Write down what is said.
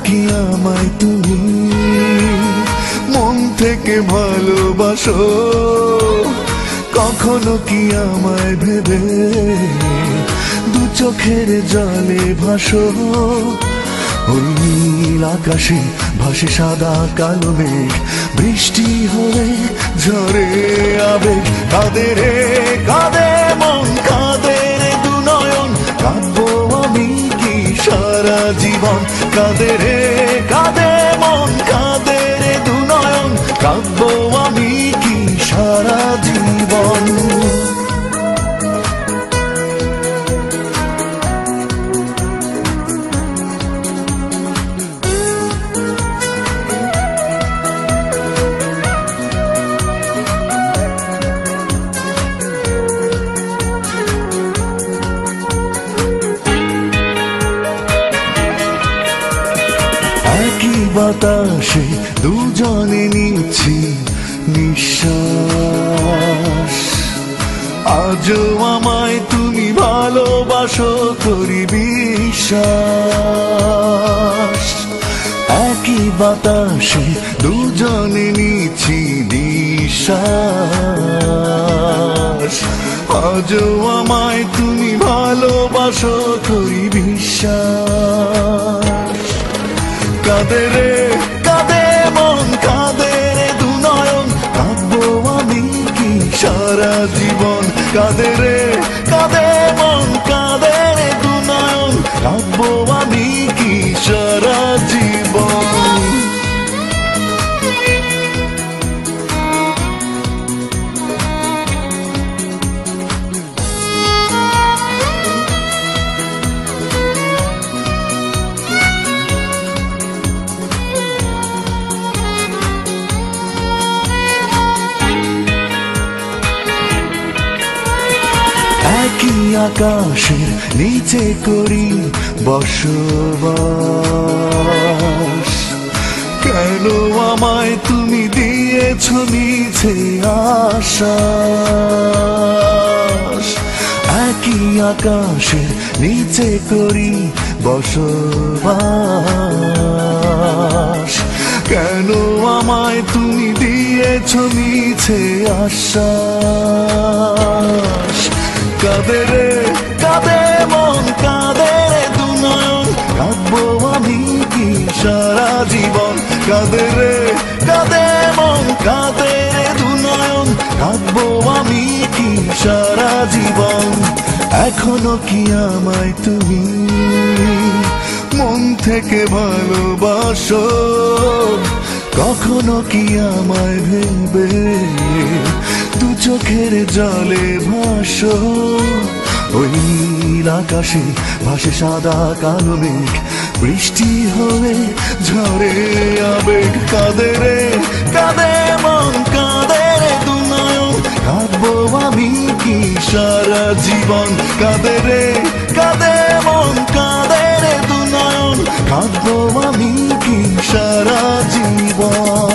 কি আমায় তুমি মন থেকে ভালোবাসো? কখনো কি আমায় ভেবে দু চোখের জলে ভাসো? ওই নীল আকাশে ভাসে সাদা কালো মেঘ, বৃষ্টি হলে ঝরে আবেগ। কাঁদে রে কাঁদে মন, কাঁদে রে দু নয়ন, কাঁদবো আমি কি সারা জীবন? কাঁদে রে কাঁদে মন, কাঁদে রে দু নয়ন, কাঁদবো আমি কি সারা জীবন? একই বাতাসে দুজনে নিচ্ছি নিঃশ্বাস, আজও আমায় তুমি ভালোবাসো করি বিশ্বাস। একই বাতাসে দুজনে নিচ্ছি নিঃশ্বাস, আজও আমায় তুমি ভালোবাসো করি বিশ্বাস। কাঁদে রে কাঁদে মন, কাঁদে রে দু নয়ন, কাঁদবো আমি কি সারা জীবন? কাঁদে রে কাঁদে মন, কাঁদে রে দু নয়ন, কাঁদবো আমি কি সারা জীবন? একই আকাশের নিচে করি বসবাস, কেন আমায় তুমি দিয়েছ মিছে আশ্বাস? একই আকাশের নিচে করি বসবাস, কেন আমায় তুমি দিয়েছ মিছে আশ্বাস? কাঁদে রে কাঁদে মন, কাঁদে রে দু নয়ন, কাঁদবো আমি কি সারা জীবন? কাঁদে রে কাঁদে মন, কাঁদে রে দু নয়ন, কাঁদবো আমি কি সারা জীবন? এখনো কি আমায় তুমি মন থেকে ভালোবাসো? কখনো কি আমায় ভেবে দু চোখের জলে ভাসো? ওই নীল আকাশে ভাসে সাদা কালো মেঘ, বৃষ্টি হলে ঝরে আবেগ। কাঁদে রে কাঁদে মন, কাঁদে রে দু নয়ন, কাঁদবো আমি কি সারা জীবন? কাঁদে রে কাঁদে মন, কাঁদে রে দু নয়ন, কাঁদবো আমি কি সারা জীবন?